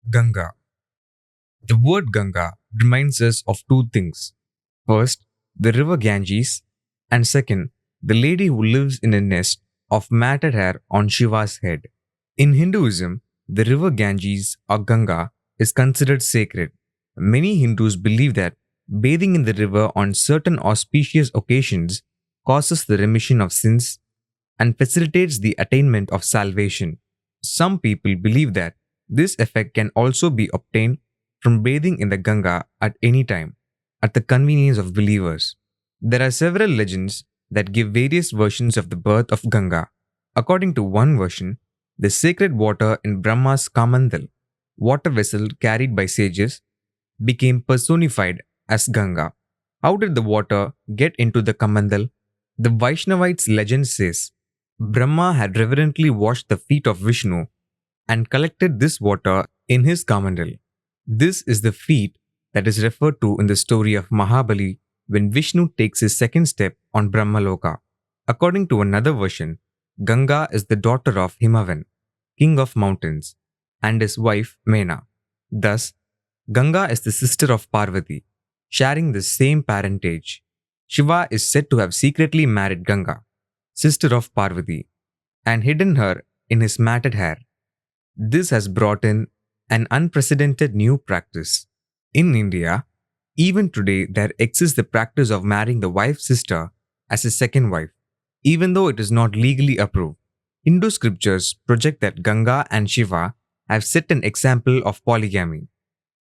Ganga. The word Ganga reminds us of two things. First, the river Ganges, and second, the lady who lives in a nest of matted hair on Shiva's head. In Hinduism, the river Ganges or Ganga is considered sacred. Many Hindus believe that bathing in the river on certain auspicious occasions causes the remission of sins and facilitates the attainment of salvation. Some people believe that this effect can also be obtained from bathing in the Ganga at any time, at the convenience of believers. There are several legends that give various versions of the birth of Ganga. According to one version, the sacred water in Brahma's Kamandal, water vessel carried by sages, became personified as Ganga. How did the water get into the Kamandal? The Vaishnavites legend says Brahma had reverently washed the feet of Vishnu and collected this water in his Kamandal. This is the feat that is referred to in the story of Mahabali when Vishnu takes his second step on Brahmaloka. According to another version, Ganga is the daughter of Himavan, king of mountains, and his wife Mena. Thus, Ganga is the sister of Parvati, sharing the same parentage. Shiva is said to have secretly married Ganga, sister of Parvati, and hidden her in his matted hair. This has brought in an unprecedented new practice. In India, even today, there exists the practice of marrying the wife's sister as a second wife, even though it is not legally approved. Hindu scriptures project that Ganga and Shiva have set an example of polygamy.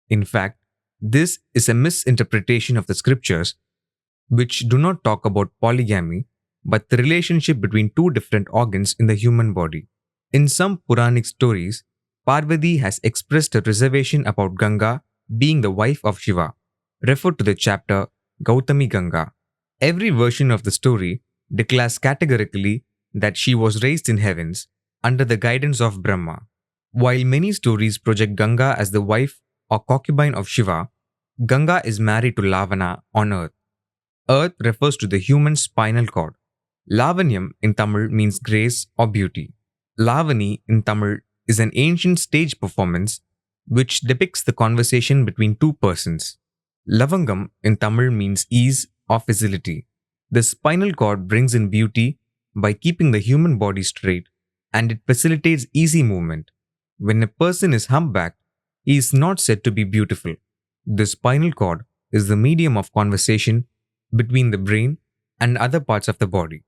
In fact, this is a misinterpretation of the scriptures, which do not talk about polygamy but the relationship between two different organs in the human body. In some Puranic stories, Parvati has expressed a reservation about Ganga being the wife of Shiva, referred to the chapter Gautami Ganga. Every version of the story declares categorically that she was raised in heavens under the guidance of Brahma. While many stories project Ganga as the wife or concubine of Shiva, Ganga is married to Lavana on earth. Earth refers to the human spinal cord. Lavanyam in Tamil means grace or beauty. Lavani in Tamil is an ancient stage performance which depicts the conversation between two persons. Lavangam in Tamil means ease or facility. The spinal cord brings in beauty by keeping the human body straight, and it facilitates easy movement. When a person is humpbacked, he is not said to be beautiful. The spinal cord is the medium of conversation between the brain and other parts of the body.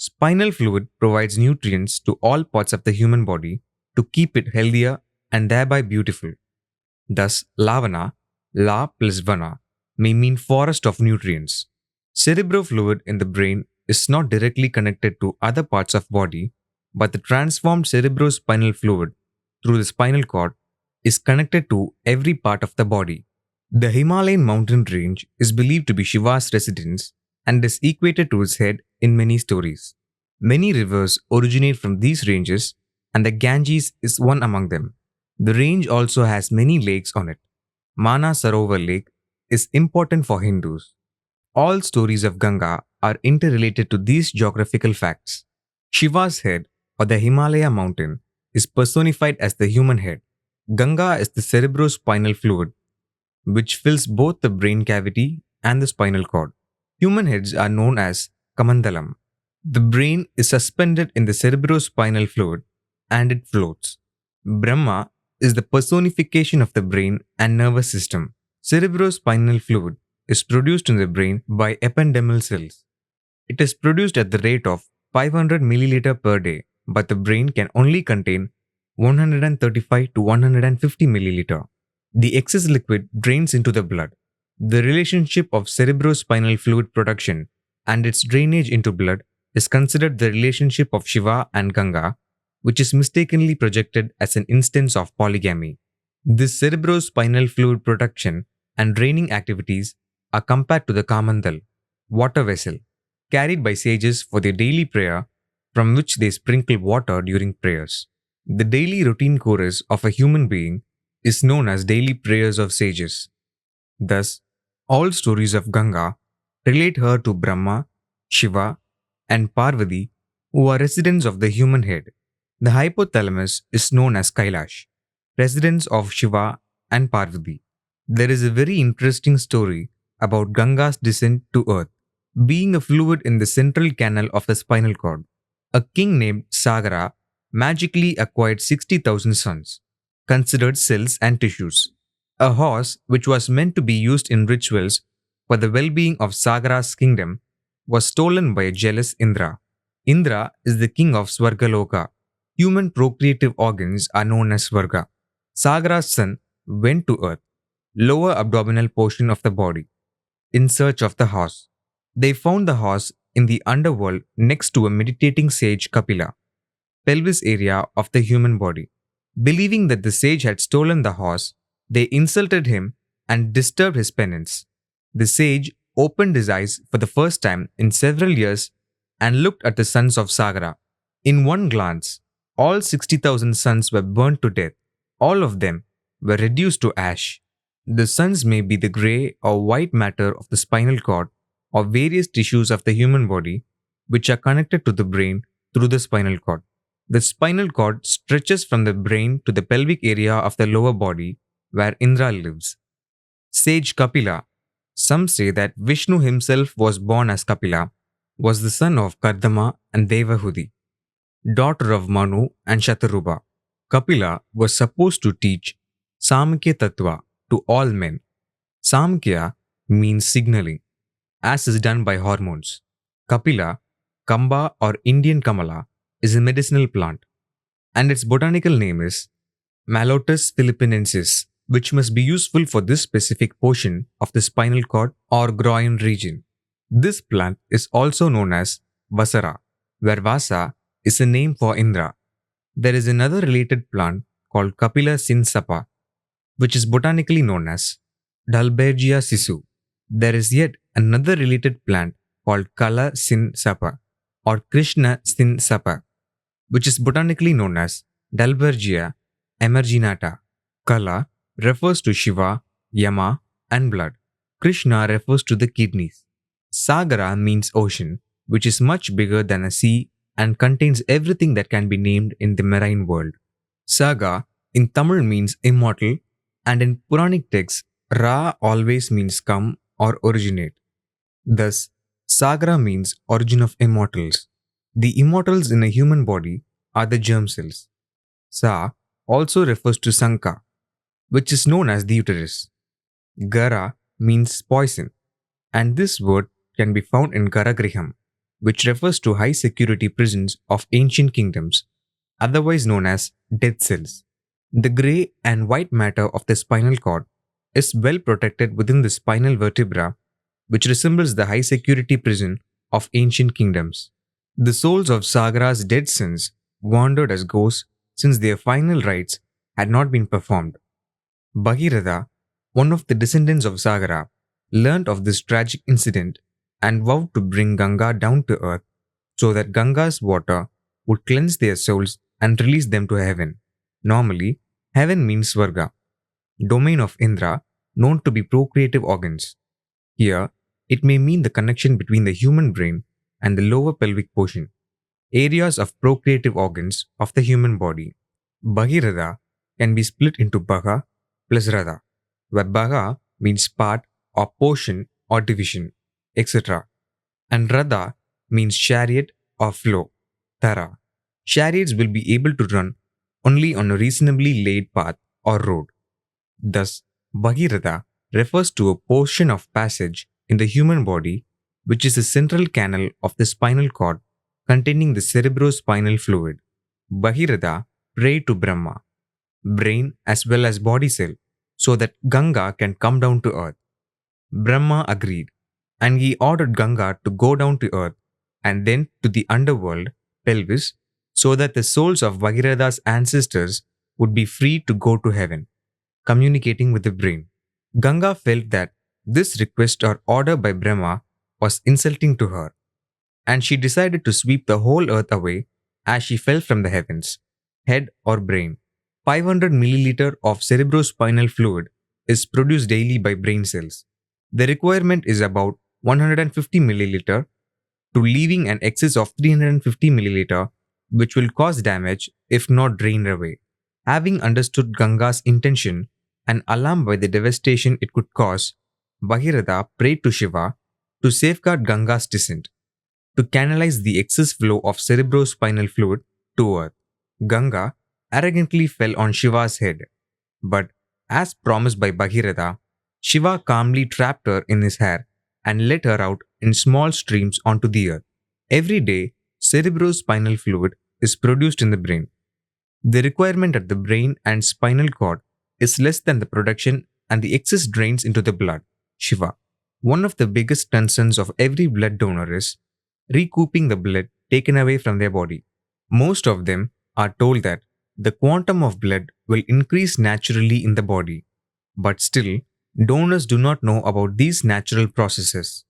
Spinal fluid provides nutrients to all parts of the human body to keep it healthier and thereby beautiful. Thus, Lavana, La plus Vana, may mean forest of nutrients. Cerebrofluid in the brain is not directly connected to other parts of body, but the transformed cerebrospinal fluid through the spinal cord is connected to every part of the body. The Himalayan mountain range is believed to be Shiva's residence and is equated to his head in many stories. Many rivers originate from these ranges, and the Ganges is one among them. The range also has many lakes on it. Mana Sarovar Lake is important for Hindus. All stories of Ganga are interrelated to these geographical facts. Shiva's head, or the Himalaya mountain, is personified as the human head. Ganga is the cerebrospinal fluid, which fills both the brain cavity and the spinal cord. Human heads are known as Kamandalam. The brain is suspended in the cerebrospinal fluid and it floats. Brahma is the personification of the brain and nervous system. Cerebrospinal fluid is produced in the brain by ependymal cells. It is produced at the rate of 500 milliliter per day, but the brain can only contain 135 to 150 milliliter. The excess liquid drains into the blood. The relationship of cerebrospinal fluid production and its drainage into blood is considered the relationship of Shiva and Ganga, which is mistakenly projected as an instance of polygamy. This cerebrospinal fluid production and draining activities are compared to the Kamandal, water vessel, carried by sages for their daily prayer, from which they sprinkle water during prayers. The daily routine chorus of a human being is known as daily prayers of sages. Thus, all stories of Ganga relate her to Brahma, Shiva, and Parvati, who are residents of the human head. The hypothalamus is known as Kailash, residence of Shiva and Parvati. There is a very interesting story about Ganga's descent to earth, being a fluid in the central canal of the spinal cord. A king named Sagara magically acquired 60,000 sons, considered cells and tissues. A horse, which was meant to be used in rituals for the well being of Sagara's kingdom, was stolen by a jealous Indra. Indra is the king of Swargaloka. Human procreative organs are known as Svarga. Sagara's son went to earth, lower abdominal portion of the body, in search of the horse. They found the horse in the underworld next to a meditating sage Kapila, pelvis area of the human body. Believing that the sage had stolen the horse, they insulted him and disturbed his penance. The sage opened his eyes for the first time in several years and looked at the sons of Sagara. In one glance, all 60,000 sons were burnt to death. All of them were reduced to ash. The sons may be the grey or white matter of the spinal cord or various tissues of the human body which are connected to the brain through the spinal cord. The spinal cord stretches from the brain to the pelvic area of the lower body where Indra lives. Sage Kapila. Some say that Vishnu himself was born as Kapila, was the son of Kardama and Devahudi, daughter of Manu and Shataruba. Kapila was supposed to teach Samkhya Tattva to all men. Samkhya means signaling, as is done by hormones. Kapila, Kamba or Indian Kamala, is a medicinal plant, and its botanical name is Mallotus philippinensis, which must be useful for this specific portion of the spinal cord or groin region. This plant is also known as Vasara, where Vasa is a name for Indra. There is another related plant called Kapila Sinsapa, which is botanically known as Dalbergia sisu. There is yet another related plant called Kala Sinsapa or Krishna Sinsapa, which is botanically known as Dalbergia emerginata. Kala refers to Shiva, Yama, and blood. Krishna refers to the kidneys. Sagara means ocean, which is much bigger than a sea and contains everything that can be named in the marine world. Saga in Tamil means immortal, and in Puranic texts, Ra always means come or originate. Thus, Sagara means origin of immortals. The immortals in a human body are the germ cells. Sa also refers to Sanka, which is known as the uterus. Gara means poison, and this word can be found in Garagriham, which refers to high security prisons of ancient kingdoms, otherwise known as death cells. The grey and white matter of the spinal cord is well protected within the spinal vertebra, which resembles the high security prison of ancient kingdoms. The souls of Sagara's dead sons wandered as ghosts since their final rites had not been performed. Bhagirath, one of the descendants of Sagara, learnt of this tragic incident and vowed to bring Ganga down to earth so that Ganga's water would cleanse their souls and release them to heaven. Normally, heaven means Svarga, domain of Indra, known to be procreative organs. Here, it may mean the connection between the human brain and the lower pelvic portion, areas of procreative organs of the human body. Bhagirath can be split into Bhaga plus Radha, where Bhaga means part or portion or division, etc. And Radha means chariot or flow, Tara. Chariots will be able to run only on a reasonably laid path or road. Thus, Bhagirath refers to a portion of passage in the human body which is the central canal of the spinal cord containing the cerebrospinal fluid. Bhagirath prayed to Brahma, brain as well as body cell, so that Ganga can come down to earth. Brahma agreed, and he ordered Ganga to go down to earth and then to the underworld, pelvis, so that the souls of Bhagirath's ancestors would be free to go to heaven, communicating with the brain. Ganga felt that this request or order by Brahma was insulting to her, and she decided to sweep the whole earth away as she fell from the heavens, head or brain. 500 milliliter of cerebrospinal fluid is produced daily by brain cells. The requirement is about 150 milliliter to leaving an excess of 350 milliliter, which will cause damage if not drained away. Having understood Ganga's intention and alarmed by the devastation it could cause, Bhagirath prayed to Shiva to safeguard Ganga's descent, to canalize the excess flow of cerebrospinal fluid to earth. Ganga arrogantly fell on Shiva's head, but as promised by Bhagirath, Shiva calmly trapped her in his hair and let her out in small streams onto the earth. Every day, cerebrospinal fluid is produced in the brain. The requirement at the brain and spinal cord is less than the production, and the excess drains into the blood. Shiva. One of the biggest concerns of every blood donor is recouping the blood taken away from their body. Most of them are told that the quantum of blood will increase naturally in the body, but still, donors do not know about these natural processes.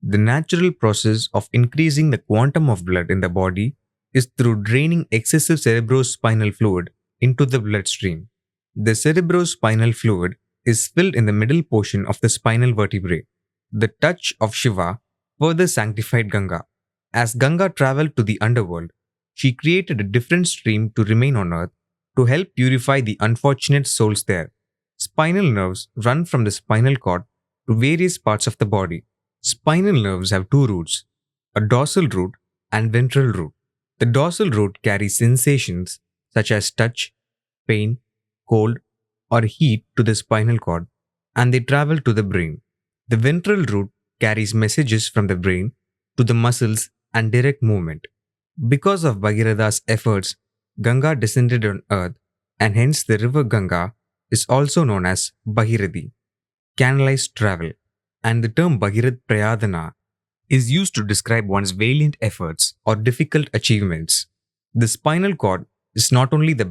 The natural process of increasing the quantum of blood in the body is through draining excessive cerebrospinal fluid into the bloodstream. The cerebrospinal fluid is filled in the middle portion of the spinal vertebrae. The touch of Shiva further sanctified Ganga. As Ganga traveled to the underworld, she created a different stream to remain on earth to help purify the unfortunate souls there. Spinal nerves run from the spinal cord to various parts of the body. Spinal nerves have two roots, a dorsal root and ventral root. The dorsal root carries sensations such as touch, pain, cold, or heat to the spinal cord, and they travel to the brain. The ventral root carries messages from the brain to the muscles and direct movement. Because of Bhagirath's efforts, Ganga descended on earth, and hence the river Ganga is also known as Bhagirathi, canalized travel, and the term Bhagirath Prayadhana is used to describe one's valiant efforts or difficult achievements. The spinal cord is not only the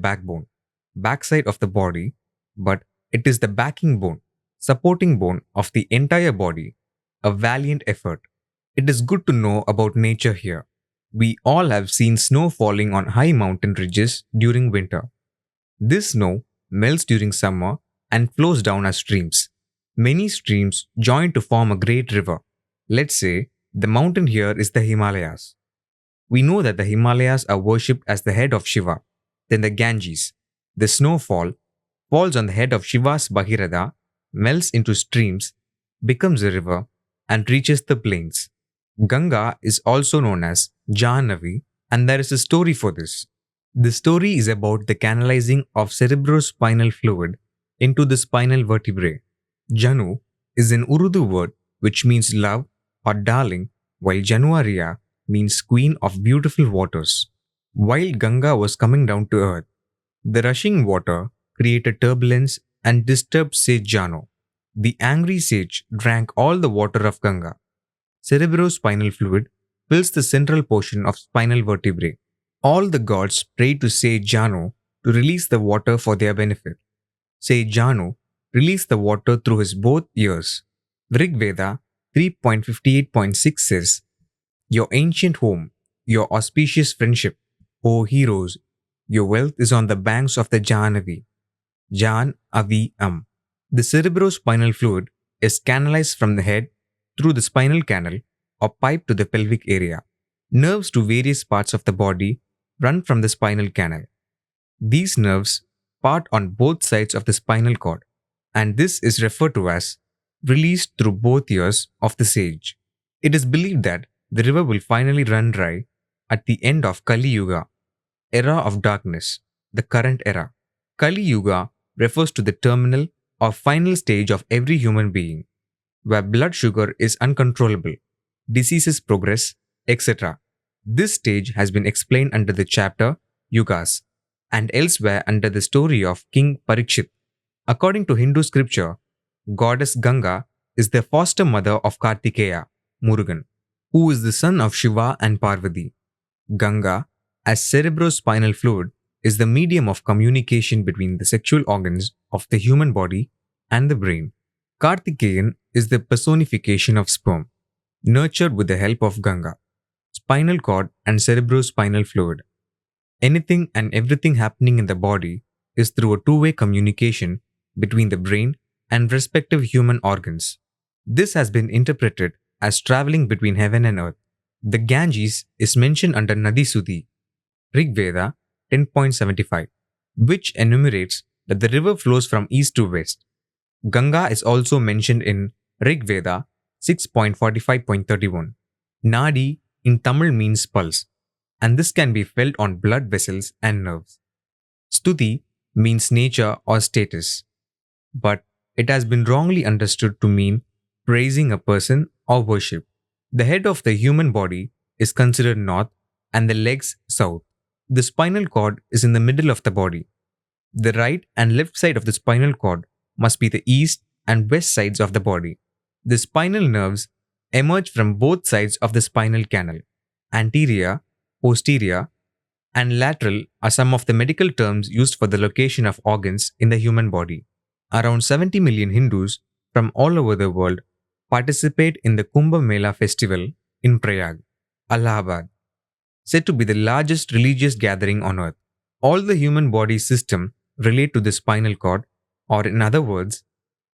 backside of the body, but it is the backing bone, supporting bone of the entire body, a valiant effort. It is good to know about nature here. We all have seen snow falling on high mountain ridges during winter. This snow melts during summer and flows down as streams. Many streams join to form a great river. Let's say the mountain here is the Himalayas. We know that the Himalayas are worshipped as the head of Shiva. Then the Ganges, the snowfall, falls on the head of Shiva's Bhagiratha, melts into streams, becomes a river, and reaches the plains. Ganga is also known as Jahnavi, and there is a story for this. The story is about the canalizing of cerebrospinal fluid into the spinal vertebrae. Janu is an Urdu word which means love or darling, while Januaria means queen of beautiful waters. While Ganga was coming down to earth, the rushing water created turbulence and disturbed sage Janu. The angry sage drank all the water of Ganga. Cerebrospinal fluid fills the central portion of spinal vertebrae. All the gods prayed to sage Janu to release the water for their benefit. Sage Janu released the water through his both ears. Rig Veda 3.58.6 says, "Your ancient home, your auspicious friendship, O heroes, your wealth is on the banks of the Jahnavi." Jan Avi Am. The cerebrospinal fluid is canalized from the head through the spinal canal or pipe to the pelvic area. Nerves to various parts of the body run from the spinal canal. These nerves part on both sides of the spinal cord, and this is referred to as released through both ears of the sage. It is believed that the river will finally run dry at the end of Kali Yuga, era of darkness, the current era. Kali Yuga refers to the terminal or final stage of every human being, where blood sugar is uncontrollable, diseases progress, etc. This stage has been explained under the chapter Yugas and elsewhere under the story of King Parikshit. According to Hindu scripture, goddess Ganga is the foster mother of Kartikeya, Murugan, who is the son of Shiva and Parvati. Ganga, as cerebrospinal fluid, is the medium of communication between the sexual organs of the human body and the brain. Kartikeyan is the personification of sperm, nurtured with the help of Ganga, spinal cord and cerebrospinal fluid. Anything and everything happening in the body is through a two-way communication between the brain and respective human organs. This has been interpreted as traveling between heaven and earth. The Ganges is mentioned under Nadi Sudhi, Rig Veda 10.75. which enumerates that the river flows from east to west. Ganga is also mentioned in Rig Veda 6.45.31. Nadi in Tamil means pulse, and this can be felt on blood vessels and nerves. Stuti means nature or status, but it has been wrongly understood to mean praising a person or worship. The head of the human body is considered north and the legs south. The spinal cord is in the middle of the body. The right and left side of the spinal cord must be the east and west sides of the body. The spinal nerves emerge from both sides of the spinal canal. Anterior, posterior, and lateral are some of the medical terms used for the location of organs in the human body. Around 70 million Hindus from all over the world participate in the Kumbh Mela festival in Prayag, Allahabad, said to be the largest religious gathering on earth. All the human body system relate to the spinal cord, or in other words,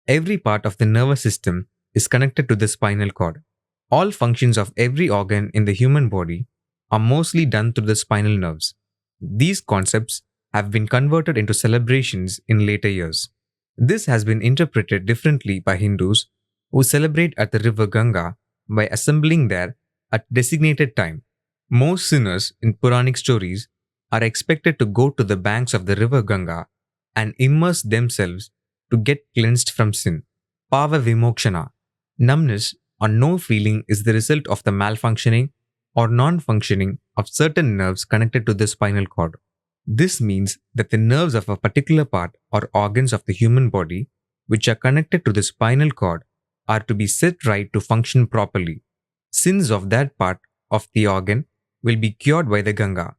every part of the nervous system is connected to the spinal cord. All functions of every organ in the human body are mostly done through the spinal nerves. These concepts have been converted into celebrations in later years. This has been interpreted differently by Hindus who celebrate at the river Ganga by assembling there at designated time. Most sinners in Puranic stories are expected to go to the banks of the river Ganga and immerse themselves to get cleansed from sin. Pava Vimokshana. Numbness or no feeling is the result of the malfunctioning or non-functioning of certain nerves connected to the spinal cord. This means that the nerves of a particular part or organs of the human body which are connected to the spinal cord are to be set right to function properly. Sins of that part of the organ will be cured by the Ganga.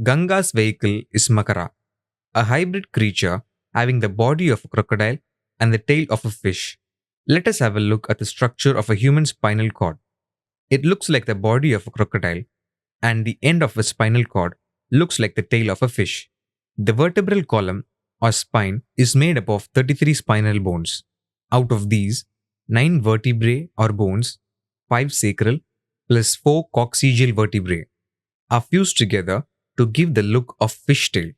Ganga's vehicle is Makara, a hybrid creature having the body of a crocodile and the tail of a fish. Let us have a look at the structure of a human spinal cord. It looks like the body of a crocodile, and the end of a spinal cord looks like the tail of a fish. The vertebral column or spine is made up of 33 spinal bones. Out of these, 9 vertebrae or bones, 5 sacral, plus 4 coccygeal vertebrae are fused together to give the look of fish tail.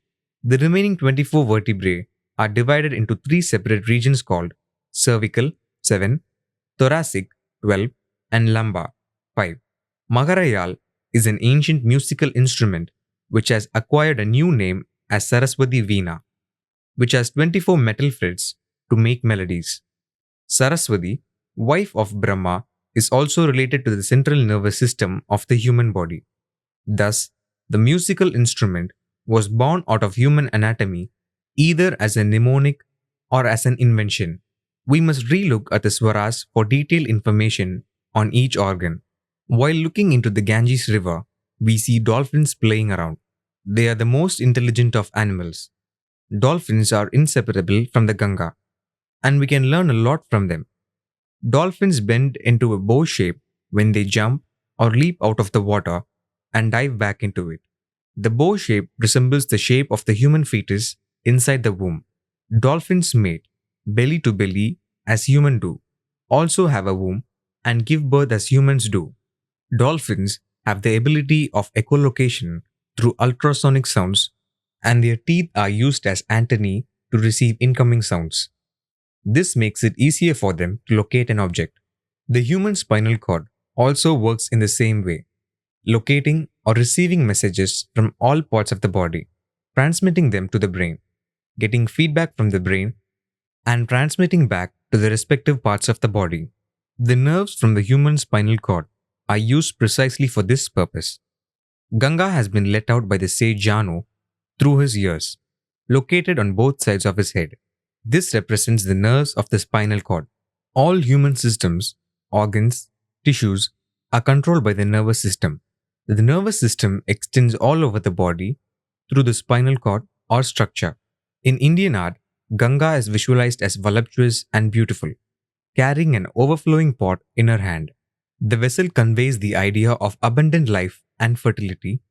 The remaining 24 vertebrae are divided into 3 separate regions called cervical 7, thoracic 12, and lumbar 5. Magarayal is an ancient musical instrument which has acquired a new name as Saraswati Veena, which has 24 metal frets to make melodies. Saraswati, wife of Brahma, is also related to the central nervous system of the human body. Thus, the musical instrument was born out of human anatomy either as a mnemonic or as an invention. We must relook at the swaras for detailed information on each organ. While looking into the Ganges river, we see dolphins playing around. They are the most intelligent of animals. Dolphins are inseparable from the Ganga, and we can learn a lot from them. Dolphins bend into a bow shape when they jump or leap out of the water and dive back into it. The bow shape resembles the shape of the human fetus inside the womb. Dolphins mate, belly to belly, as humans do, also have a womb, and give birth as humans do. Dolphins have the ability of echolocation through ultrasonic sounds, and their teeth are used as antennae to receive incoming sounds. This makes it easier for them to locate an object. The human spinal cord also works in the same way, locating or receiving messages from all parts of the body, transmitting them to the brain, getting feedback from the brain, and transmitting back to the respective parts of the body. The nerves from the human spinal cord are used precisely for this purpose. Ganga has been let out by the sage Janu through his ears, located on both sides of his head. This represents the nerves of the spinal cord. All human systems, organs, tissues are controlled by the nervous system. The nervous system extends all over the body through the spinal cord or structure. In Indian art, Ganga is visualized as voluptuous and beautiful, carrying an overflowing pot in her hand. The vessel conveys the idea of abundant life and fertility,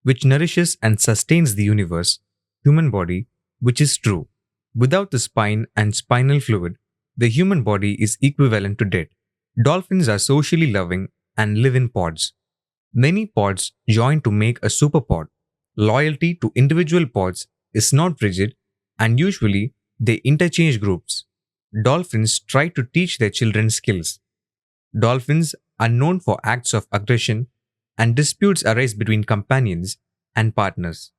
which nourishes and sustains the universe, human body, which is true. Without the spine and spinal fluid, the human body is equivalent to dead. Dolphins are socially loving and live in pods. Many pods join to make a superpod. Loyalty to individual pods is not rigid and usually they interchange groups. Dolphins try to teach their children skills. Dolphins are known for acts of aggression and disputes arise between companions and partners.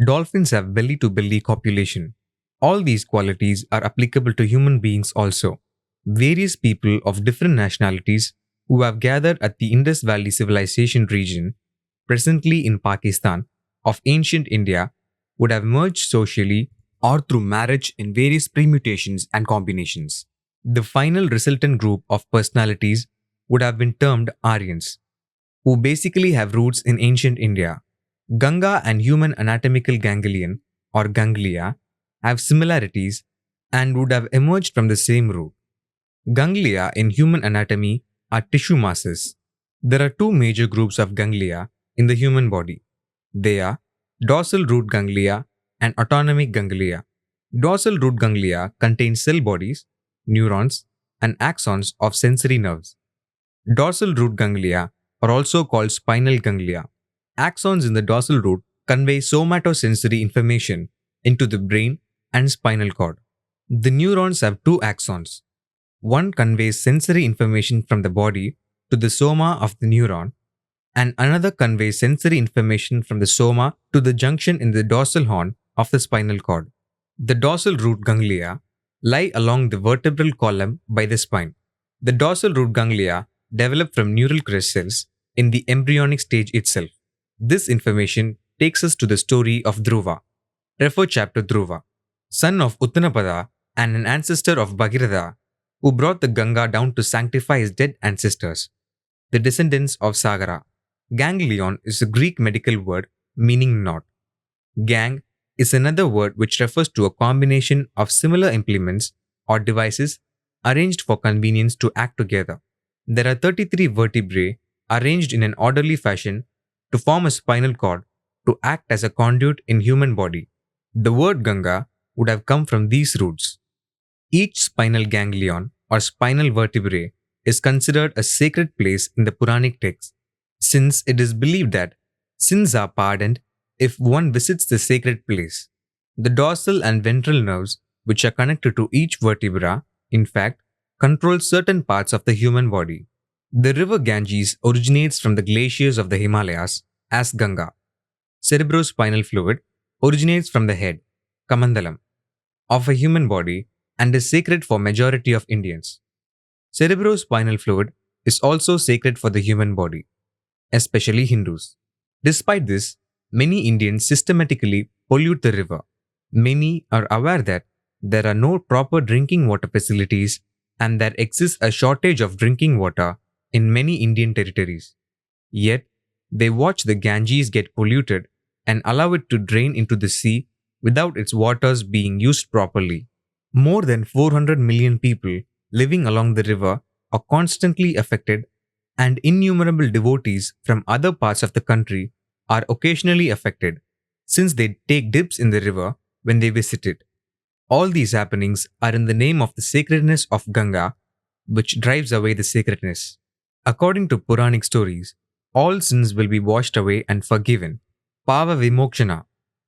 Dolphins have belly to belly copulation. All these qualities are applicable to human beings also. Various people of different nationalities who have gathered at the Indus Valley Civilization region, presently in Pakistan, of ancient India, would have merged socially or through marriage in various permutations and combinations. The final resultant group of personalities would have been termed Aryans, who basically have roots in ancient India. Ganga and human anatomical ganglion or ganglia have similarities and would have emerged from the same root. Ganglia in human anatomy are tissue masses. There are two major groups of ganglia in the human body. They are dorsal root ganglia and autonomic ganglia. Dorsal root ganglia contain cell bodies, neurons, and axons of sensory nerves. Dorsal root ganglia are also called spinal ganglia. Axons in the dorsal root convey somatosensory information into the brain and spinal cord. The neurons have two axons. One conveys sensory information from the body to the soma of the neuron, and another conveys sensory information from the soma to the junction in the dorsal horn of the spinal cord. The dorsal root ganglia lie along the vertebral column by the spine. The dorsal root ganglia develop from neural crest cells in the embryonic stage itself. This information takes us to the story of Dhruva. Refer chapter Dhruva, son of Uttanapada and an ancestor of Bhagirath, who brought the Ganga down to sanctify his dead ancestors, the descendants of Sagara. Ganglion is a Greek medical word meaning knot. Gang is another word which refers to a combination of similar implements or devices arranged for convenience to act together. There are 33 vertebrae arranged in an orderly fashion to form a spinal cord to act as a conduit in human body. The word Ganga would have come from these roots. Each spinal ganglion or spinal vertebrae is considered a sacred place in the Puranic texts, since it is believed that sins are pardoned if one visits the sacred place. The dorsal and ventral nerves, which are connected to each vertebra, in fact, control certain parts of the human body. The river Ganges originates from the glaciers of the Himalayas as Ganga. Cerebrospinal fluid originates from the head, Kamandalam, of a human body and is sacred for majority of Indians. Cerebrospinal fluid is also sacred for the human body, especially Hindus. Despite this, many Indians systematically pollute the river. Many are aware that there are no proper drinking water facilities and there exists a shortage of drinking water in many Indian territories. Yet, they watch the Ganges get polluted and allow it to drain into the sea without its waters being used properly. More than 400 million people living along the river are constantly affected, and innumerable devotees from other parts of the country are occasionally affected, since they take dips in the river when they visit it. All these happenings are in the name of the sacredness of Ganga, which drives away the sacredness. According to Puranic stories, all sins will be washed away and forgiven. Pava Vimokshana,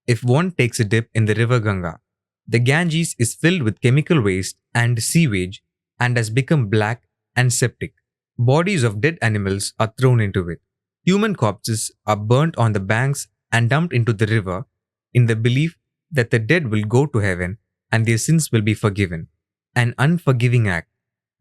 if one takes a dip in the river Ganga. The Ganges is filled with chemical waste and sewage and has become black and septic. Bodies of dead animals are thrown into it. Human corpses are burnt on the banks and dumped into the river in the belief that the dead will go to heaven and their sins will be forgiven. An unforgiving act,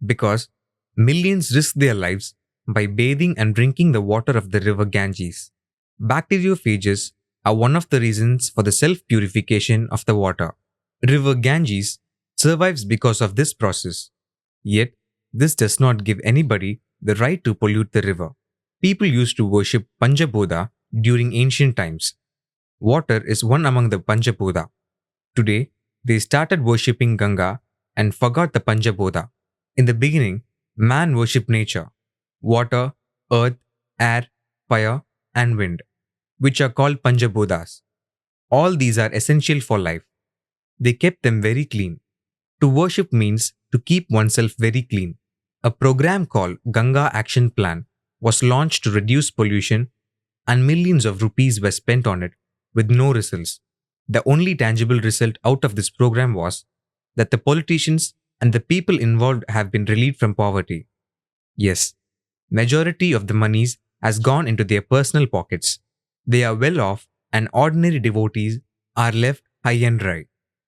because millions risk their lives by bathing and drinking the water of the river Ganges. Bacteriophages are one of the reasons for the self-purification of the water. River Ganges survives because of this process. Yet, this does not give anybody the right to pollute the river. People used to worship Panchaboda during ancient times. Water is one among the Panchaboda. Today, they started worshipping Ganga and forgot the Panchaboda. In the beginning, man worshipped nature, water, earth, air, fire, and wind, which are called Panchabodas. All these are essential for life. They kept them very clean. To worship means to keep oneself very clean. A program called Ganga Action Plan was launched to reduce pollution, and millions of rupees were spent on it with no results. The only tangible result out of this program was that the politicians and the people involved have been relieved from poverty. Yes, majority of the monies has gone into their personal pockets. They are well off and ordinary devotees are left high and dry.